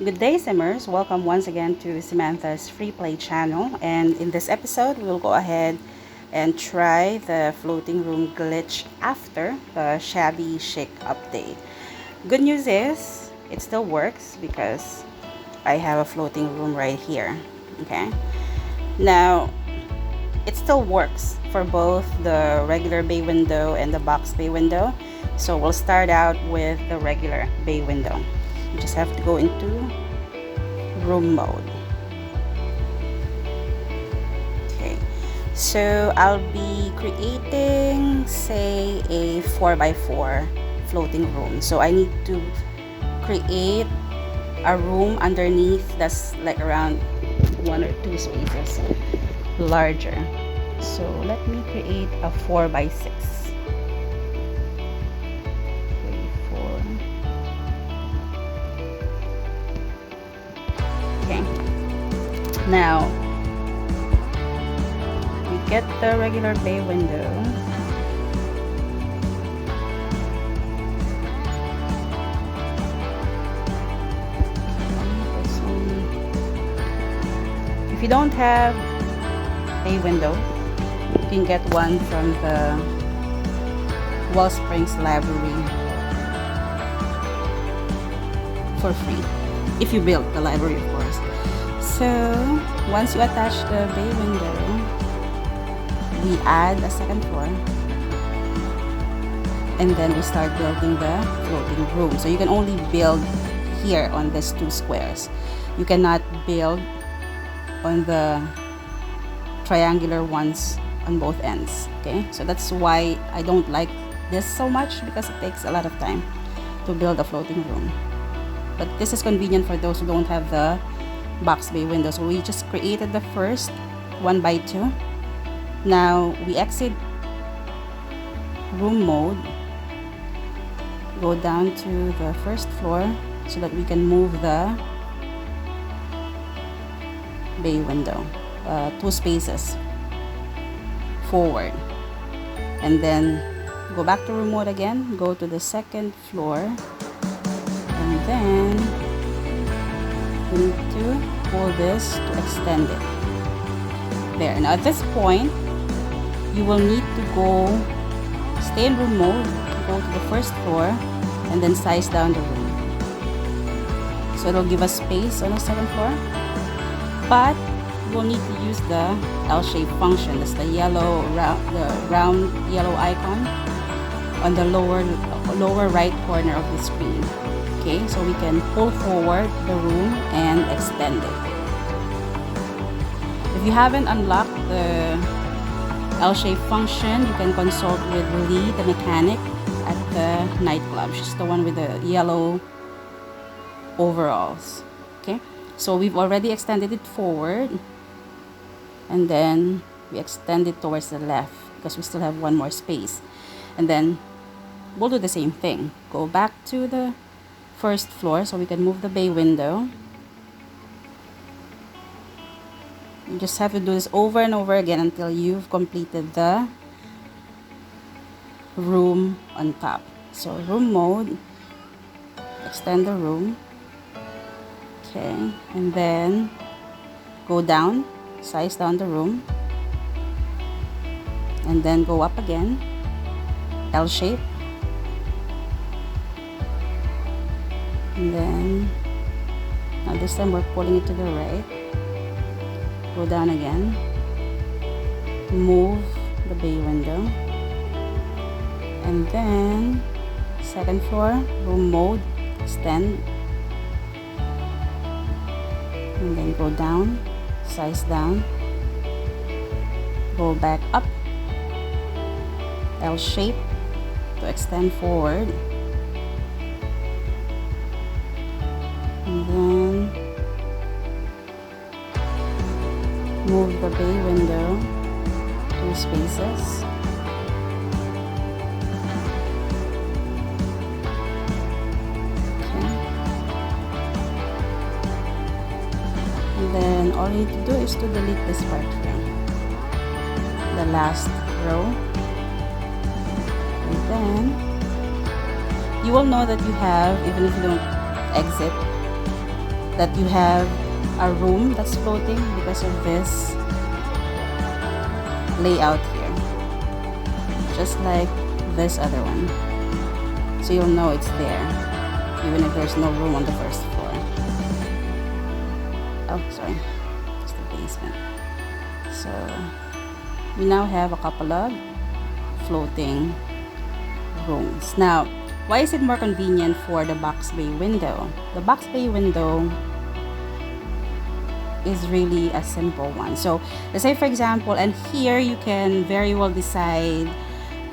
Good day, Simmers. Welcome once again to SIMantha's FreePlay channel. And in this episode, we'll go ahead and try the floating room glitch after the Shabby Chic update. Good news is it still works because I have a floating room right here. Okay. Now, it still works for both the regular bay window and the box bay window. So we'll start out with the regular bay window. You just have to go into room mode. Okay, so I'll be creating, say, a 4x4 floating room. So I need to create a room underneath that's like around 1 or 2 spaces larger. So let me create a 4x6. Now, we get the regular bay window. If you don't have bay window, you can get one from the Wellsprings Library for free, if you build the library, of course. So once you attach the bay window, we add a second floor, and then we start building the floating room. So you can only build here on these 2 squares. You cannot build on the triangular ones on both ends. Okay, so that's why I don't like this so much, because it takes a lot of time to build a floating room. But this is convenient for those who don't have the box bay window. So we just created the first 1x2. Now we exit room mode, go down to the first floor so that we can move the bay window 2 spaces forward, and then go back to room mode again, go to the second floor, and then we need to pull this to extend it. There. Now at this point, you will need to stay in room mode, go to the first floor, and then size down the room. So it'll give us space on the second floor, but we'll need to use the L-shape function. That's the round yellow icon on the lower right corner of the screen. Okay, so we can pull forward the room and extend it. If you haven't unlocked the L-shape function, you can consult with Lee, the mechanic at the nightclub. She's the one with the yellow overalls. Okay, so we've already extended it forward, and then we extend it towards the left because we still have one more space. And then we'll do the same thing. Go back to the first floor so we can move the bay window. You just have to do this over and over again until you've completed the room on top. So room mode, extend the room. Okay, and then go down, size down the room, and then go up again, L shape. And then now this time we're pulling it to the right, go down again, move the bay window, and then second floor, room mode, extend, and then go down, size down, go back up, L shape to extend forward, and then move the bay window 2 spaces, okay, and then all you need to do is to delete this part here, the last row, and then you will know that you have, even if you don't exit that you have a room that's floating because of this layout here, just like this other one. So you'll know it's there even if there's no room on the first floor. Oh, sorry, it's the basement. So we now have a couple of floating rooms. Now, why is it more convenient for the box bay window? The box bay window is really a simple one. So let's say, for example, and here you can very well decide,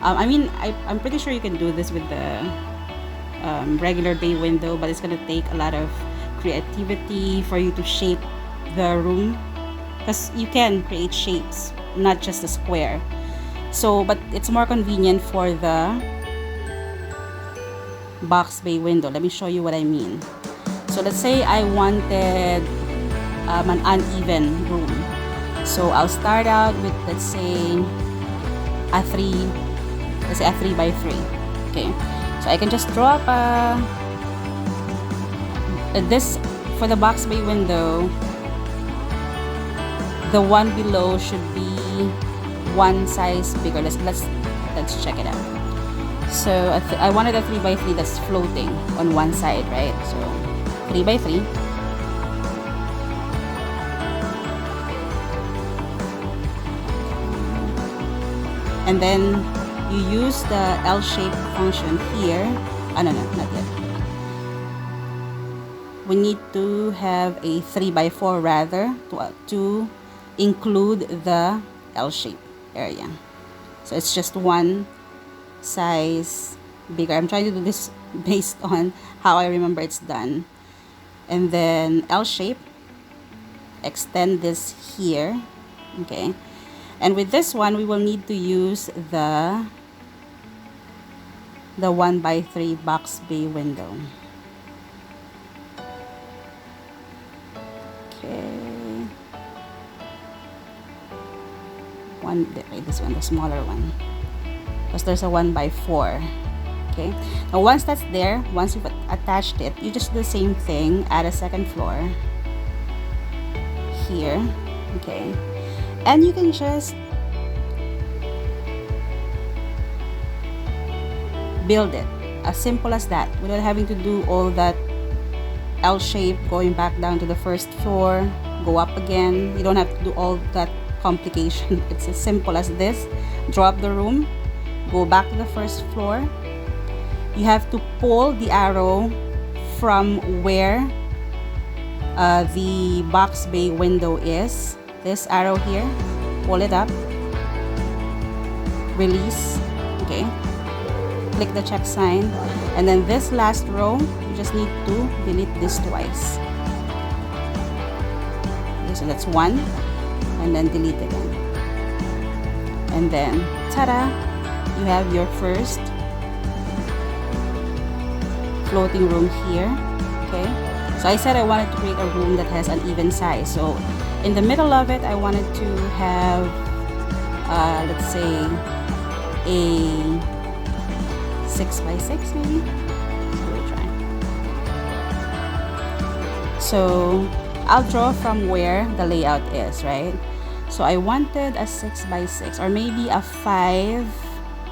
I'm pretty sure you can do this with the regular bay window, but it's gonna take a lot of creativity for you to shape the room, because you can create shapes, not just a square. So, but it's more convenient for the box bay window. Let me show you what I mean. So let's say I wanted an uneven room. So I'll start out with, let's say a 3 by 3. Okay, so I can just draw up this for the box bay window. The one below should be one size bigger. Let's check it out. So I wanted a 3 by 3 that's floating on one side, right? So 3 by 3. And then you use the L-shape function here. No, not yet. We need to have a 3 by 4 rather to include the L-shape area. So it's just one size bigger. I'm trying to do this based on how I remember it's done. And then L-shape, extend this here. Okay. And with this one, we will need to use the 1 by 3 box bay window. Okay. This one, the smaller one, because there's a 1 by 4. Okay. Now once that's there, once you've attached it, you just do the same thing. Add a second floor here. Okay. And you can just build it as simple as that, without having to do all that L shape, going back down to the first floor, go up again. You don't have to do all that complication. It's as simple as this. Draw up the room, go back to the first floor. You have to pull the arrow from where the box bay window is. This arrow here, pull it up, release. Okay, click the check sign, and then this last row, you just need to delete this twice. Okay, so that's one, and then delete again, and then ta-da, you have your first floating room here. Okay, so I said I wanted to create a room that has an even size. So in the middle of it, I wanted to have let's say a 6 by 6 maybe. So we'll try. So I'll draw from where the layout is, right? So I wanted a 6 by 6, or maybe a 5.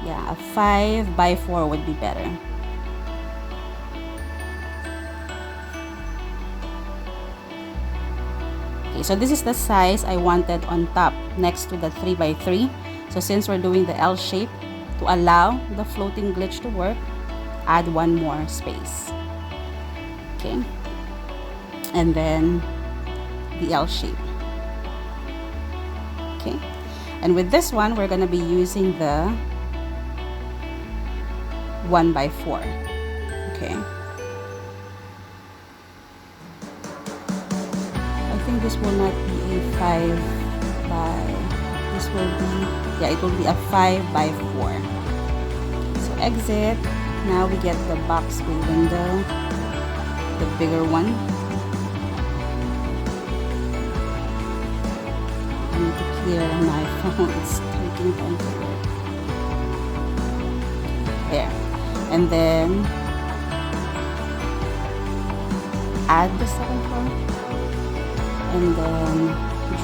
Yeah, a 5 by 4 would be better. Okay, so this is the size I wanted on top, next to the 3 by 3. So since we're doing the L shape, to allow the floating glitch to work, add one more space. Okay, and then the L shape. Okay, and with this one, we're gonna be using the 1 by 4. Okay, I think this will not be a 5 by, this will be, yeah, it will be a 5 by 4. So exit. Now we get the box bay window, the bigger one. I need to clear my phone, it's taking time to work. There. And then add the second floor and then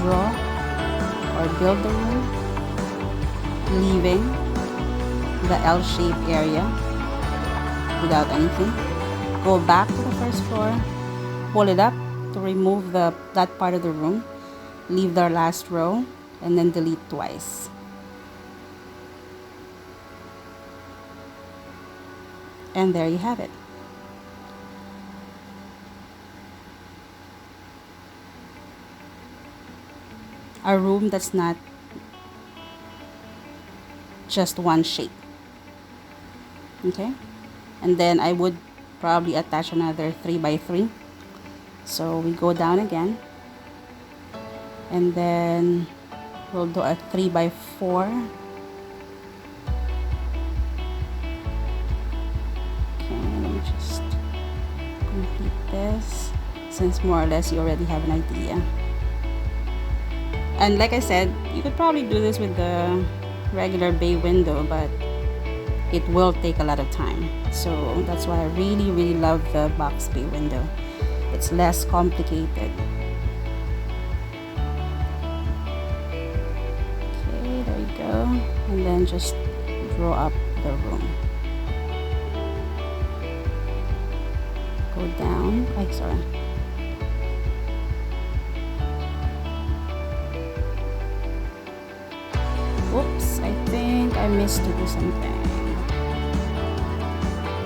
draw or build the room, leaving the L-shaped area without anything. Go back to the first floor, pull it up to remove that part of the room, leave the last row, and then delete twice. And there you have it. A room that's not just one shape. Okay, and then I would probably attach another 3x3. So we go down again, and then we'll do a 3x4. Okay, let me just complete this, since more or less you already have an idea. And like I said, you could probably do this with the regular bay window, but it will take a lot of time. So that's why I really love the box bay window. It's less complicated. Okay, there you go. And then just draw up the room. Go down. Sorry. Oops, I think I missed to do something.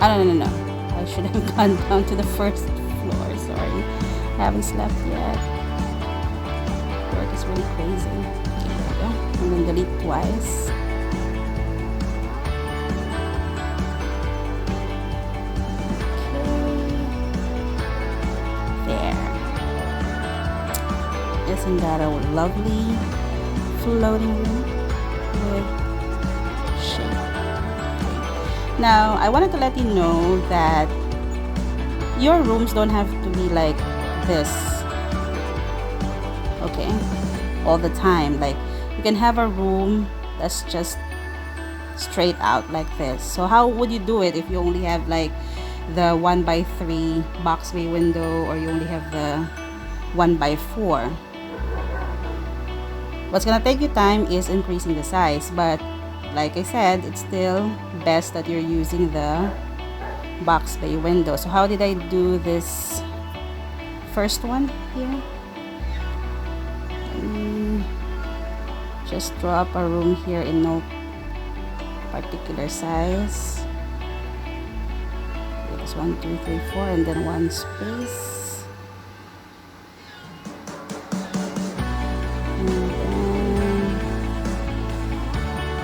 Oh, no. I should have gone down to the first floor. Sorry. I haven't slept yet. Work is really crazy. Okay, there we go. And then delete twice. Okay. There. Isn't that a lovely floating room with shape? Now, I wanted to let you know that your rooms don't have to be like this, okay, all the time. Like, you can have a room that's just straight out like this. So how would you do it if you only have like the 1x3 box bay window, or you only have the 1x4? What's gonna take you time is increasing the size, but like I said, it's still best that you're using the box bay window. So how did I do this first one here? Just draw up a room here in no particular size. It's 1, 2, 3, 4, and then one space. And then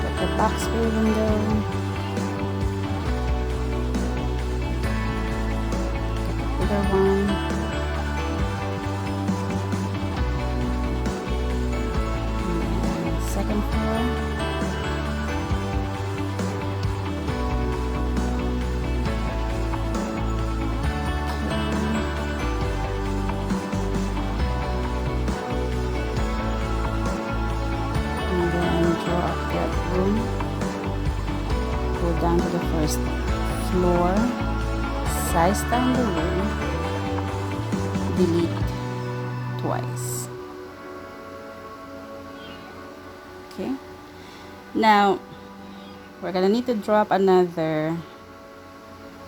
get the box bay window. One. And second floor. And then draw up that room. Go down to the first floor. Size down the room, delete twice. Okay, now we're gonna need to draw up another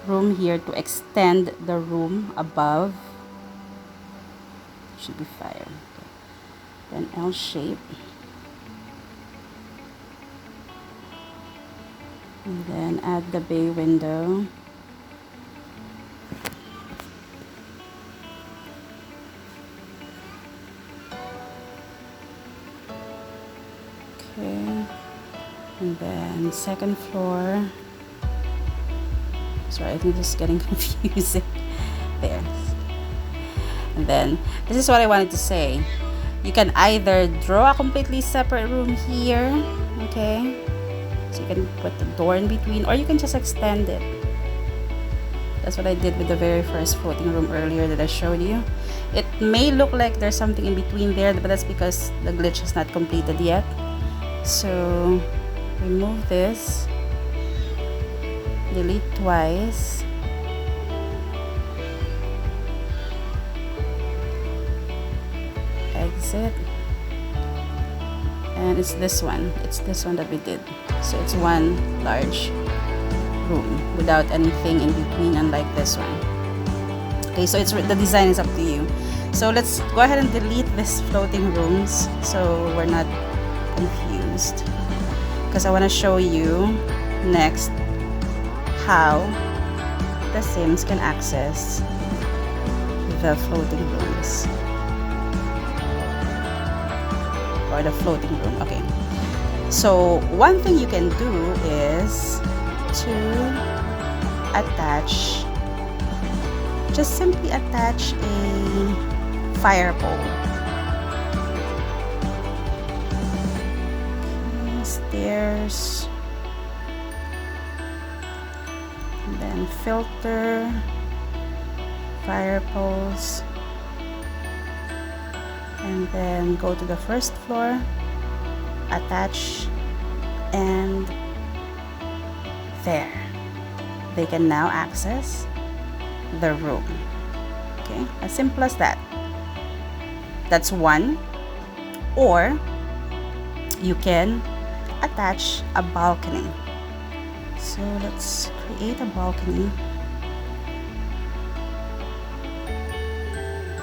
room here to extend the room above. Should be 5. Okay. Then L shape, and then add the bay window. Okay, and then second floor. Sorry, I think this is getting confusing. There. And then this is what I wanted to say. You can either draw a completely separate room here, okay? So you can put the door in between, or you can just extend it. That's what I did with the very first floating room earlier that I showed you. It may look like there's something in between there, but that's because the glitch is not completed yet. So remove this, delete twice, is it. And it's this one that we did. So it's one large room without anything in between, unlike this one. Okay, so the design is up to you. So let's go ahead and delete this floating rooms so we're not confused, because I want to show you next how the Sims can access the floating rooms, or the floating room. Okay, so one thing you can do is to attach, just simply attach a fire pole. Okay, stairs, and then filter, fire poles, and then go to the first floor, attach, and there they can now access the room. Okay, as simple as that. That's one. Or you can attach a balcony. So let's create a balcony,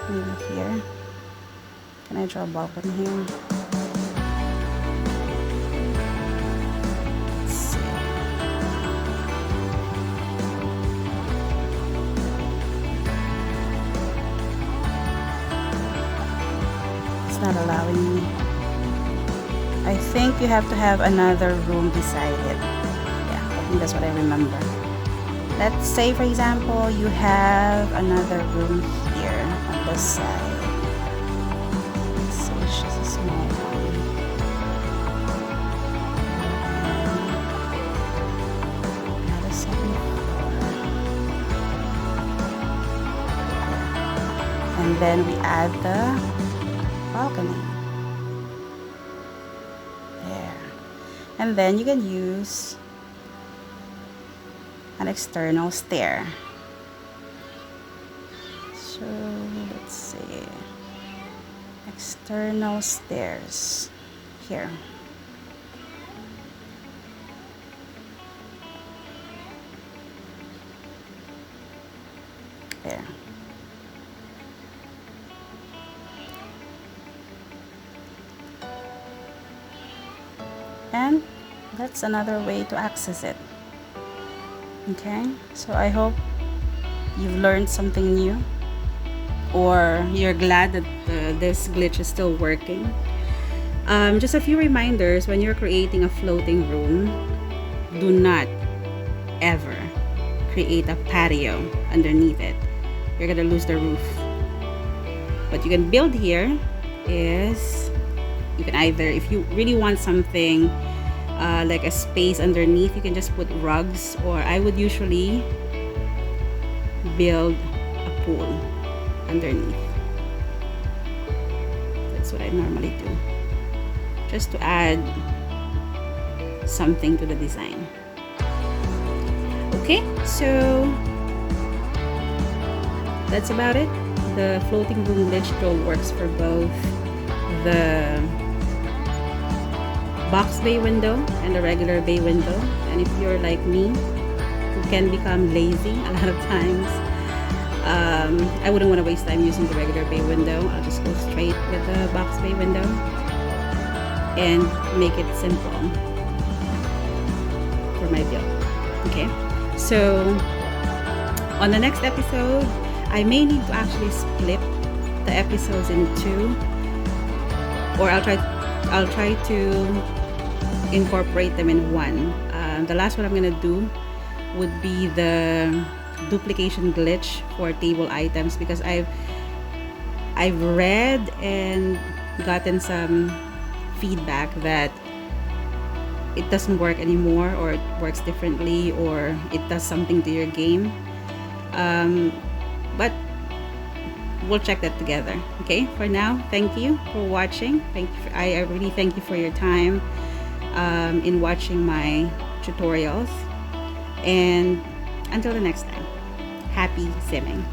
maybe here. Can I draw a balcony here? Let's see. It's not allowing me. I think you have to have another room beside it. Yeah, I think that's what I remember. Let's say, for example, you have another room here on this side. Let's see, it's just a small one. Add a second floor. And then we add the balcony. And then you can use an external stair. So let's see, external stairs here. There. And that's another way to access it. Okay, so I hope you've learned something new, or you're glad that this glitch is still working. Just a few reminders: when you're creating a floating room, do not ever create a patio underneath it. You're gonna lose the roof. What you can build here is, you can either, if you really want something like a space underneath, you can just put rugs, or I would usually build a pool underneath. That's what I normally do, just to add something to the design. Okay, so that's about it. The floating room glitch tool works for both the box bay window and the regular bay window. And if you're like me, who can become lazy a lot of times, I wouldn't want to waste time using the regular bay window. I'll just go straight with the box bay window and make it simple for my build. Okay, so on the next episode, I may need to actually split the episodes in two, or I'll try to incorporate them in one. The last one I'm gonna do would be the duplication glitch for table items, because I've read and gotten some feedback that it doesn't work anymore, or it works differently, or it does something to your game. But we'll check that together. Okay, for now, thank you for watching. I really thank you for your time in watching my tutorials, and until the next time, happy simming.